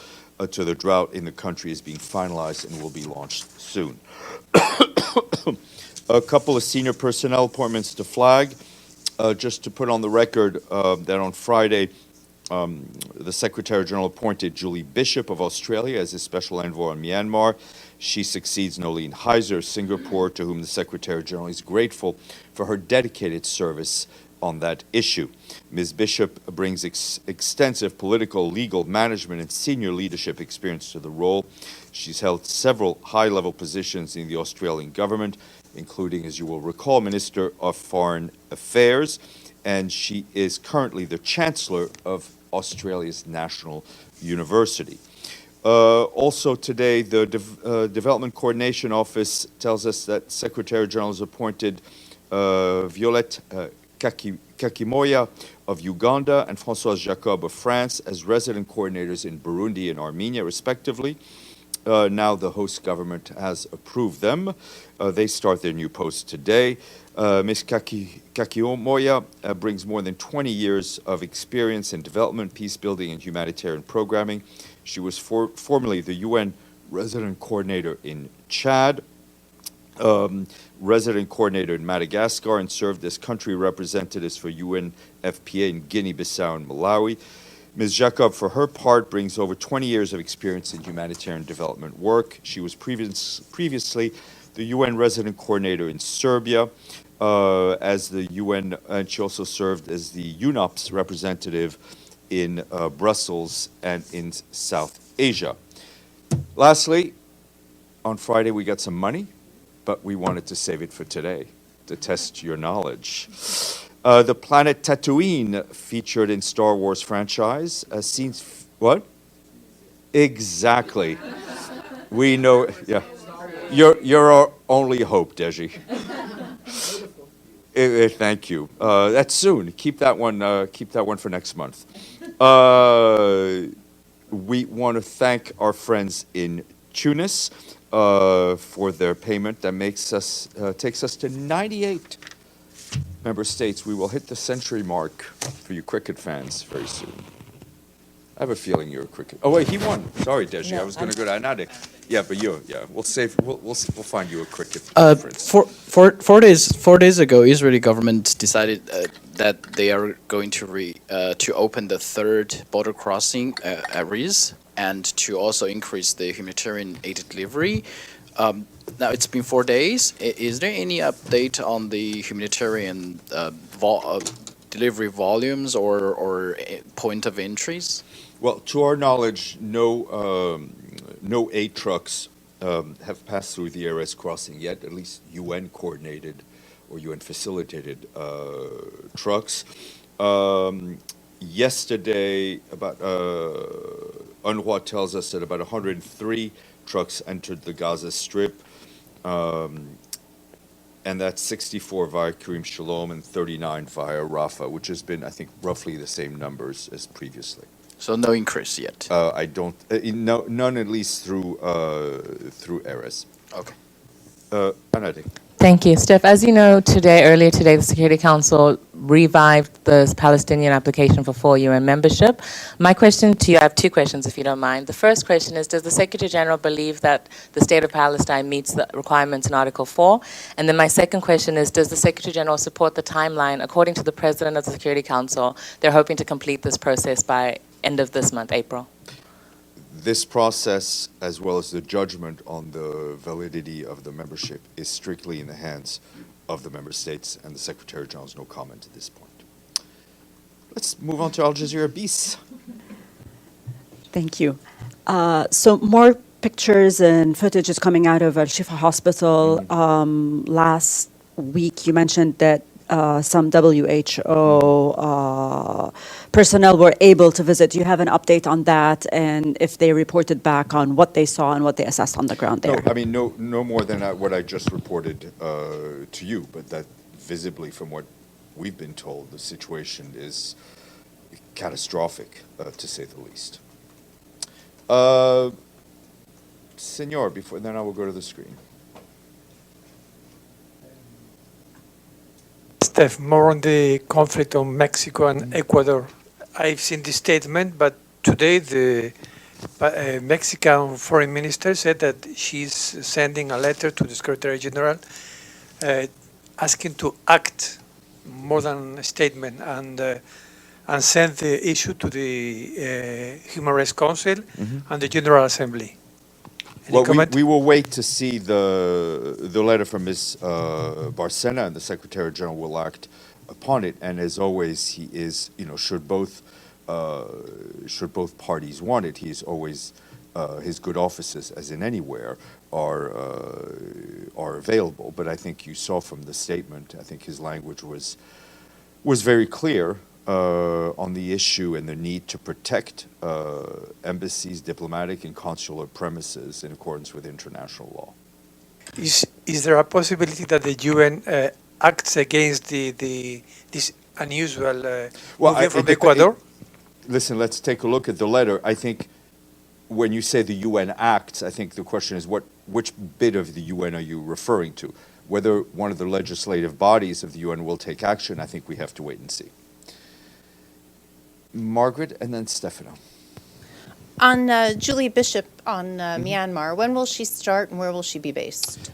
to the drought in the country is being finalized and will be launched soon. A couple of senior personnel appointments to flag. Just to put on the record that on Friday, the Secretary General appointed Julie Bishop of Australia as his special envoy on Myanmar. She succeeds Nolene Heiser of Singapore, to whom the Secretary General is grateful for her dedicated service on that issue. Ms. Bishop brings extensive political, legal, management, and senior leadership experience to the role. She's held several high-level positions in the Australian government, including, as you will recall, Minister of Foreign Affairs, and she is currently the Chancellor of Australia's National University. Also today, the Development Coordination Office tells us that Secretary General has appointed Violette Kakimoya of Uganda and Françoise Jacob of France as resident coordinators in Burundi and Armenia, respectively. Now the host government has approved them. They start their new posts today. Ms. Kakiomoya brings more than 20 years of experience in development, peace building, and humanitarian programming. She was formerly the UN resident coordinator in Chad, resident coordinator in Madagascar, and served as country representatives for UNFPA in Guinea-Bissau and Malawi. Ms. Jacob, for her part, brings over 20 years of experience in humanitarian development work. She was previously the UN resident coordinator in Serbia as the UN, and she also served as the UNOPS representative in Brussels and in South Asia. Lastly, on Friday we got some money, but we wanted to save it for today to test your knowledge. The planet Tatooine, featured in Star Wars franchise, scenes. What? Exactly. We know. Yeah. You're our only hope, Deji. Thank you. That's soon. Keep that one. Keep that one for next month. We want to thank our friends in Tunis for their payment. That makes us takes us to 98 member states. We will hit the century mark for you cricket fans very soon. I have a feeling you're a cricket. Oh wait, he won. Sorry, Deji.
No,
I was going to go to Anade. Yeah, but you. Yeah, we'll save. We'll find you a cricket reference.
4 days ago, Israeli government decided that they are going to open the third border crossing areas and to also increase the humanitarian aid delivery. Now it's been 4 days. Is there any update on the humanitarian delivery volumes or point of entries?
Well, to our knowledge, no aid trucks have passed through the ARS crossing yet, at least UN coordinated or UN facilitated trucks. Yesterday, about UNRWA tells us that about 103 trucks entered the Gaza Strip, and that's 64 via Karim Shalom and 39 via Rafah, which has been, I think, roughly the same numbers as previously.
So no increase yet.
I don't, none at least through ARES.
Okay.
Anadi.
Thank you, Steph. As you know, earlier today, the Security Council revived the Palestinian application for full UN membership. My question to you, I have two questions, if you don't mind. The first question is, does the Secretary General believe that the state of Palestine meets the requirements in Article 4? And then my second question is, does the Secretary General support the timeline? According to the President of the Security Council, they're hoping to complete this process by end of this month, April.
This process, as well as the judgment on the validity of the membership, is strictly in the hands of the member states, and the Secretary General has no comment at this point. Let's move on to Al Jazeera Bis.
Thank you. So more pictures and footage is coming out of Al Shifa Hospital. Last week, you mentioned that some WHO personnel were able to visit. Do you have an update on that, and if they reported back on what they saw and what they assessed on the ground there?
No, I mean, no more than what I just reported to you, but that visibly from what we've been told, the situation is catastrophic, to say the least. Senor, then I will go to the screen.
Steph, more on the conflict on Mexico and Ecuador. I've seen the statement, but today the Mexican foreign minister said that she's sending a letter to the Secretary General asking to act more than a statement and send the issue to the Human Rights Council and the General Assembly.
Well, we will wait to see the letter from Ms. Barcena, and the Secretary General will act upon it. And as always, he is, should both parties want it, he is always his good offices, as in anywhere, are available. But I think you saw from the statement, I think his language was very clear on the issue and the need to protect embassies, diplomatic and consular premises in accordance with international law.
Is there a possibility that the UN acts against this unusual movement from Ecuador?
Listen, let's take a look at the letter. I think when you say the UN acts, I think the question is which bit of the UN are you referring to? Whether one of the legislative bodies of the UN will take action, I think we have to wait and see. Margaret and then Stefano.
On Julie Bishop on Myanmar, when will she start and where will she be based?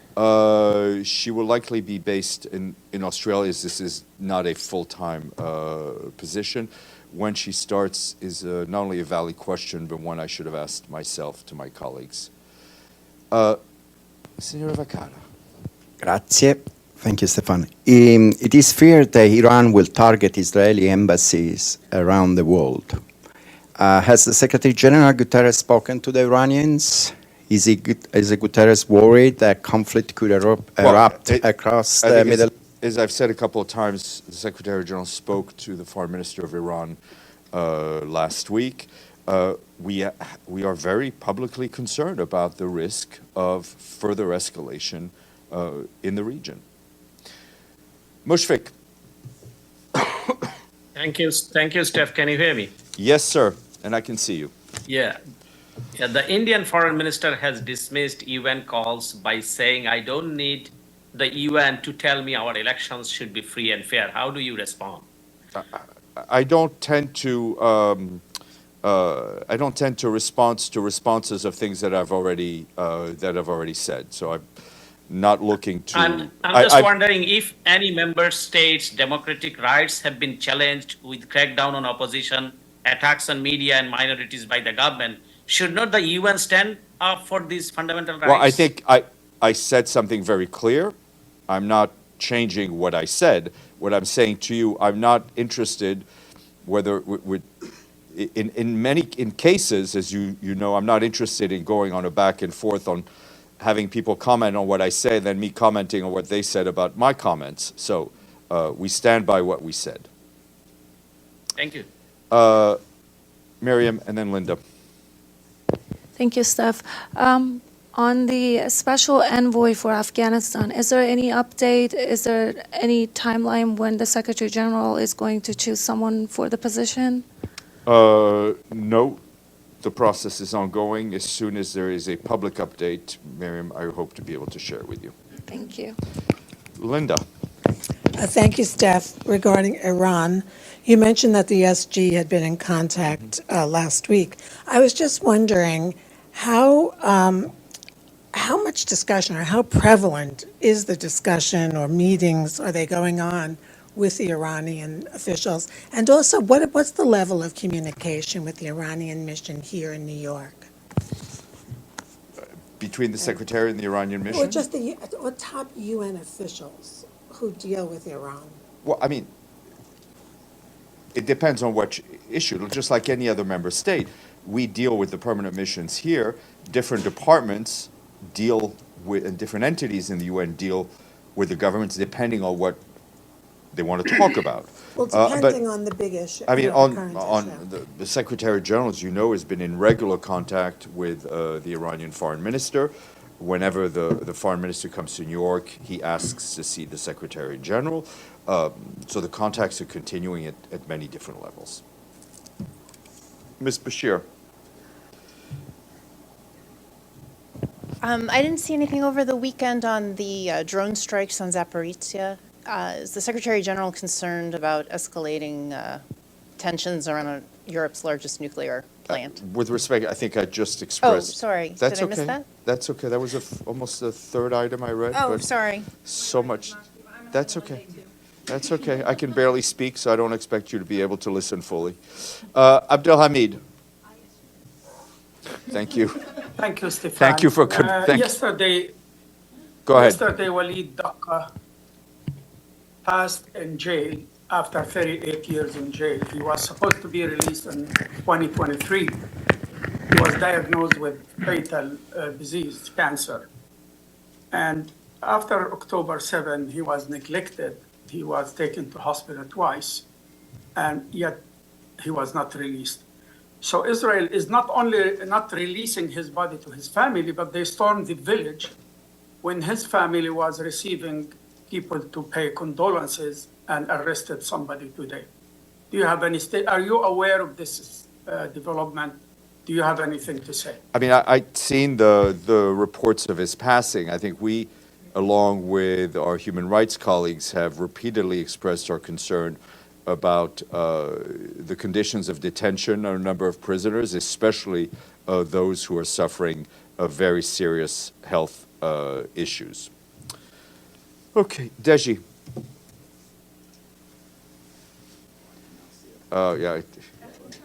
She will likely be based in Australia, as this is not a full-time position. When she starts is not only a valid question, but one I should have asked myself to my colleagues. Signora Vaccaro.
Grazie. Thank you, Stefan. It is feared that Iran will target Israeli embassies around the world. Has the Secretary General Guterres spoken to the Iranians? Is Guterres worried that conflict could erupt across the Middle East?
As I've said a couple of times, the Secretary General spoke to the Foreign Minister of Iran last week. We are very publicly concerned about the risk of further escalation in the region. Mushfiq.
Thank you, Steph. Can you hear me?
Yes, sir, and I can see you.
Yeah. The Indian Foreign Minister has dismissed UN calls by saying, I don't need the UN to tell me our elections should be free and fair. How do you respond?
I don't tend to respond to responses of things that I've already said. So I'm not looking to.
I'm just wondering if any member states' democratic rights have been challenged with crackdown on opposition, attacks on media and minorities by the government. Should not the UN stand up for these fundamental rights?
Well, I think I said something very clear. I'm not changing what I said. What I'm saying to you, I'm not interested whether in cases, as you know, I'm not interested in going on a back and forth on having people comment on what I say, then me commenting on what they said about my comments. So we stand by what we said.
Thank you.
Miriam and then Linda.
Thank you, Steph. On the special envoy for Afghanistan, is there any update? Is there any timeline when the Secretary General is going to choose someone for the position?
No. The process is ongoing. As soon as there is a public update, Miriam, I hope to be able to share it with you.
Thank you.
Linda.
Thank you, Steph. Regarding Iran, you mentioned that the SG had been in contact last week. I was just wondering how much discussion or how prevalent is the discussion or meetings are they going on with the Iranian officials? And also, what's the level of communication with the Iranian mission here in New York?
Between the Secretary and the Iranian mission?
Or just the top UN officials who deal with Iran?
Well, I mean, it depends on what issue. Just like any other member state, we deal with the permanent missions here. Different departments deal with, and different entities in the UN deal with the governments depending on what they want to talk about.
Well, depending on the big issue.
I mean, the Secretary General, as you know, has been in regular contact with the Iranian Foreign Minister. Whenever the Foreign Minister comes to New York, he asks to see the Secretary General. So the contacts are continuing at many different levels. Ms. Bashir.
I didn't see anything over the weekend on the drone strikes on Zaporizhia. Is the Secretary General concerned about escalating tensions around Europe's largest nuclear plant?
With respect, I think I just expressed.
Oh, sorry.
That's
Did I
okay.
miss that?
That's okay. That was almost the third item I read.
Oh,
but
sorry.
So much. That's okay. That's okay. I can barely speak, so I don't expect you to be able to listen fully. Abdelhamid. Thank you.
Thank you, Stefan.
Thank you for
yesterday.
Go ahead.
Yesterday, Walid Daqqa passed in jail after 38 years in jail. He was supposed to be released in 2023. He was diagnosed with fatal disease, cancer. And after October 7, he was neglected. He was taken to hospital twice, and yet he was not released. So Israel is not only not releasing his body to his family, but they stormed the village when his family was receiving people to pay condolences and arrested somebody today. Do you have any are you aware of this development? Do you have anything to say?
I mean, I'd seen the reports of his passing. I think we, along with our human rights colleagues, have repeatedly expressed our concern about the conditions of detention of a number of prisoners, especially those who are suffering very serious health issues. Okay, Deji. Yeah.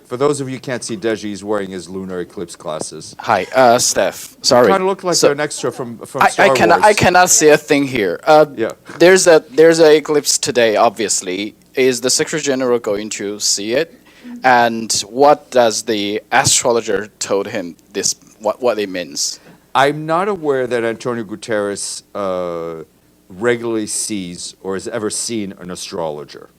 For those of you who can't see Deji, he's wearing his lunar eclipse glasses.
Hi, Steph. Sorry.
Kind of look like an extra from Star Wars.
I cannot see a thing here.
Yeah.
There's a eclipse today. Obviously, is the Secretary General going to see it? And what does the astrologer told him this? What it means?
I'm not aware that Antonio Guterres regularly sees or has ever seen an astrologer.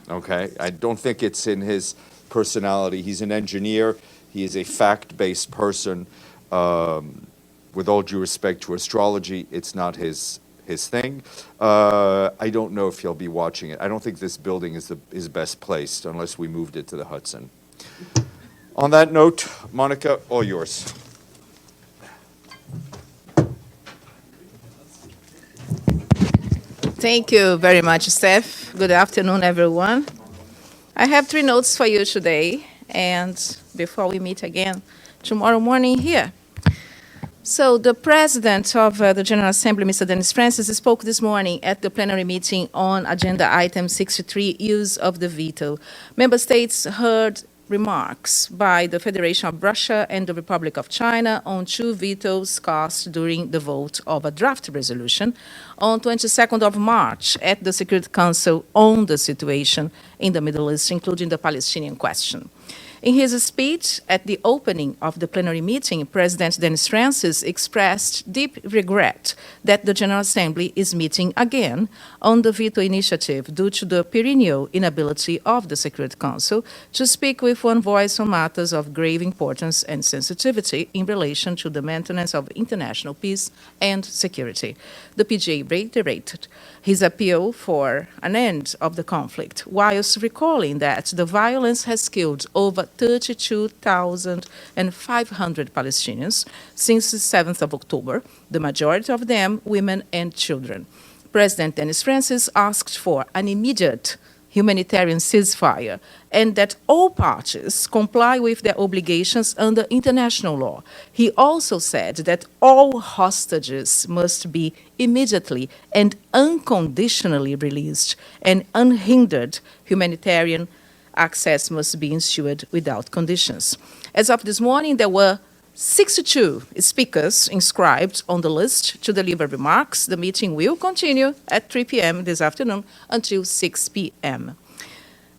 Okay, I don't think it's in his personality. He's an engineer. He is a fact-based person. With all due respect to astrology, it's not his thing. I don't know if he'll be watching it. I don't think this building is best placed unless we moved it to the Hudson. On that note, Monica, all yours.
Thank you very much, Steph. Good afternoon, everyone. I have 3 notes for you today, and before we meet again tomorrow morning here. So the President of the General Assembly, Mr. Dennis Francis, spoke this morning at the plenary meeting on Agenda Item 63, use of the veto. Member states heard remarks by the Federation of Russia and the Republic of China on 2 vetoes cast during the vote of a draft resolution on 22nd of March at the Security Council on the situation in the Middle East, including the Palestinian question. In his speech at the opening of the plenary meeting, President Dennis Francis expressed deep regret that the General Assembly is meeting again on the veto initiative due to the perennial inability of the Security Council to speak with one voice on matters of grave importance and sensitivity in relation to the maintenance of international peace and security. The PJ reiterated his appeal for an end of the conflict, whilst recalling that the violence has killed over 32,500 Palestinians since the 7th of October, the majority of them women and children. President Dennis Francis asked for an immediate humanitarian ceasefire and that all parties comply with their obligations under international law. He also said that all hostages must be immediately and unconditionally released, and unhindered humanitarian access must be ensured without conditions. As of this morning, there were 62 speakers inscribed on the list to deliver remarks. The meeting will continue at 3 p.m. this afternoon until 6 p.m.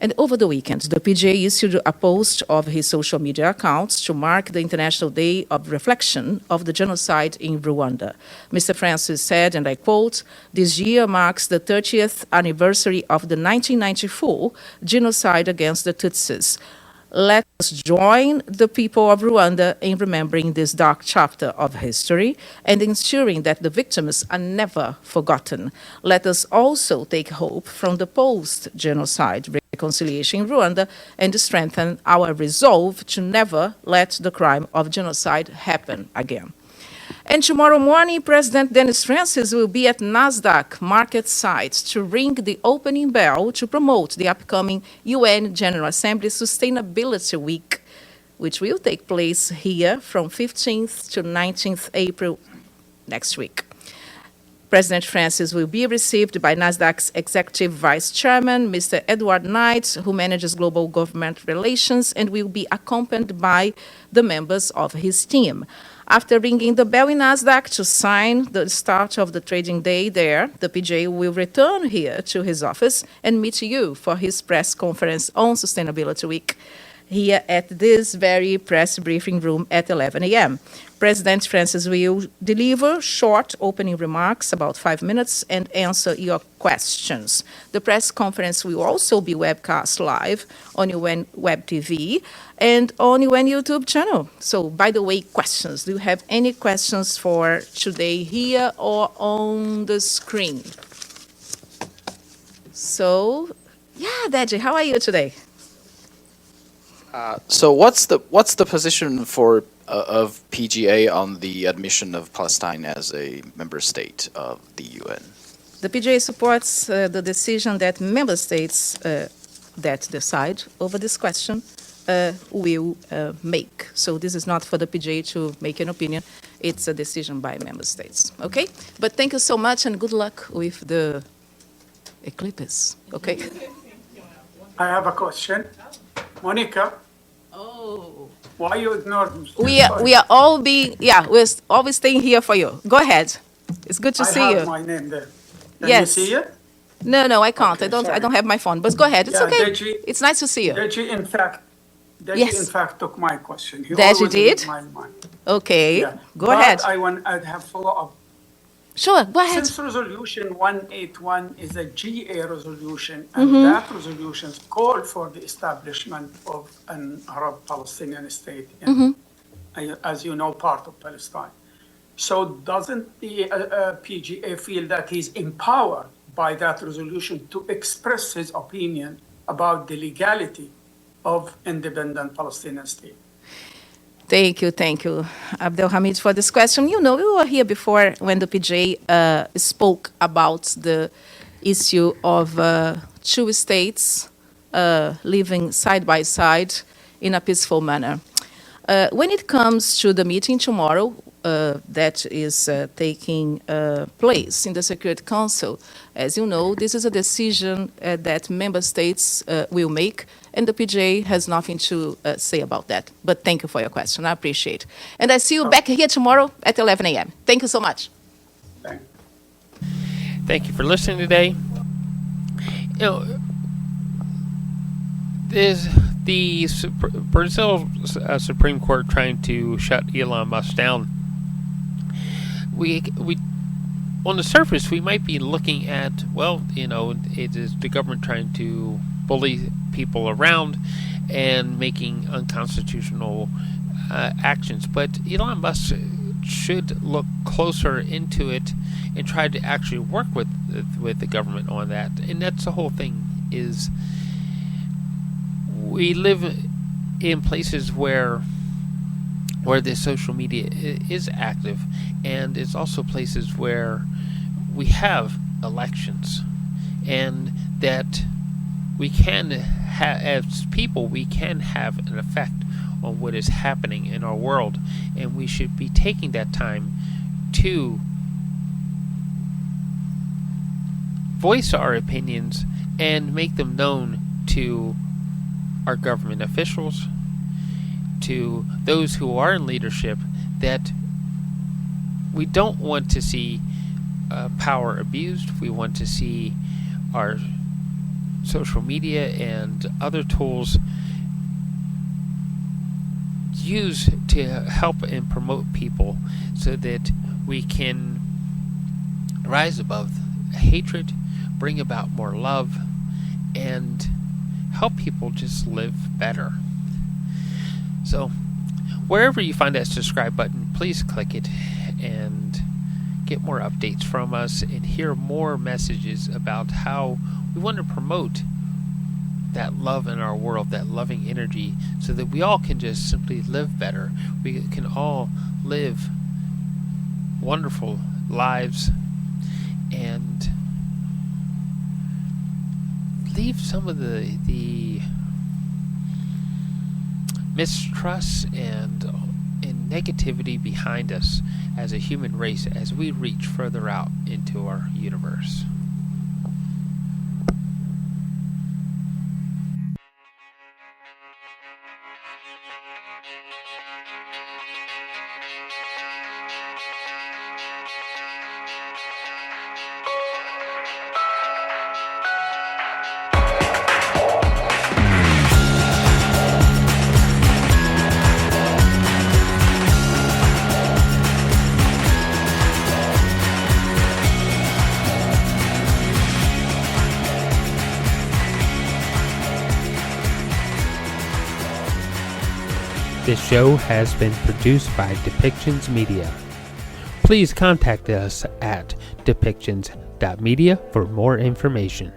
And over the weekend, the PJ issued a post of his social media accounts to mark the International Day of Reflection of the Genocide in Rwanda. Mr. Francis said, and I quote, "This year marks the 30th anniversary of the 1994 genocide against the Tutsis. Let us join the people of Rwanda in remembering this dark chapter of history and ensuring that the victims are never forgotten. Let us also take hope from the post-genocide reconciliation in Rwanda and strengthen our resolve to never let the crime of genocide happen again." And tomorrow morning, President Dennis Francis will be at NASDAQ market site to ring the opening bell to promote the upcoming UN General Assembly Sustainability Week, which will take place here from 15th to 19th April next week. President Francis will be received by NASDAQ's Executive Vice Chairman, Mr. Edward Knight, who manages global government relations, and will be accompanied by the members of his team. After ringing the bell in NASDAQ to sign the start of the trading day there, the PJ will return here to his office and meet you for his press conference on Sustainability Week here at this very press briefing room at 11 a.m. President Francis will deliver short opening remarks, about 5 minutes, and answer your questions. The press conference will also be webcast live on UN Web TV and on UN YouTube channel. So, by the way, questions. Do you have any questions for today here or on the screen? So, yeah, Deji, how are you today?
So what's the position for of PGA on the admission of Palestine as a member state of the UN?
The PGA supports the decision that member states that decide over this question will make. So this is not for the PGA to make an opinion. It's a decision by member states. Okay? But thank you so much and good luck with the eclipse. Okay?
I have a question. Monica.
Oh.
Why you ignored me?
We are all we're always staying here for you. Go ahead. It's good to see
I have
you.
my name there. Can
Yes.
you see it?
No, I can't.
Okay,
I
sorry.
don't have my phone. But go ahead. It's
Yeah,
okay.
Deji-
It's nice to see you.
Deji, in
Yes.
fact, took my question. He
Deji
always
did?
reads my mind.
Okay.
Yeah.
Go
But
ahead.
I'd have follow-up.
Sure, go ahead.
Since Resolution 181 is a GA resolution, and
Mhm.
that resolution called for the establishment of an Arab-Palestinian state in, as you know, part of Palestine. So doesn't the PGA feel that he's empowered by that resolution to express his opinion about the legality of independent Palestinian state?
Thank you, Abdelhamid, for this question. You know, we were here before when the PJ spoke about the issue of two states living side by side in a peaceful manner. When it comes to the meeting tomorrow that is taking place in the Security Council, as you know, this is a decision that member states will make, and the PJ has nothing to say about that. But thank you for your question. I appreciate it. And I see you back here tomorrow at 11 a.m. Thank you so much.
Thank you for listening today. You know, is the Brazil Supreme Court trying to shut Elon Musk down? We on the surface we might be looking at, well, you know, it is the government trying to bully people around and making unconstitutional actions, but Elon Musk should look closer into it and try to actually work with the government on that. And that's the whole thing. Is we live in places where the social media is active, and it's also places where we have elections, and that we can have, as people, we can have an effect on what is happening in our world, and we should be taking that time to voice our opinions and make them known to our government officials, to those who are in leadership, that we don't want to see power abused. We want to see our social media and other tools used to help and promote people so that we can rise above hatred, bring about more love, and help people just live better. So, wherever you find that subscribe button, please click it and get more updates from us and hear more messages about how we want to promote that love in our world, that loving energy, so that we all can just simply live better. We can all live wonderful lives and leave some of the mistrust and negativity behind us as a human race as we reach further out into our universe. This show has been produced by Depictions Media. Please contact us at depictions.media for more information.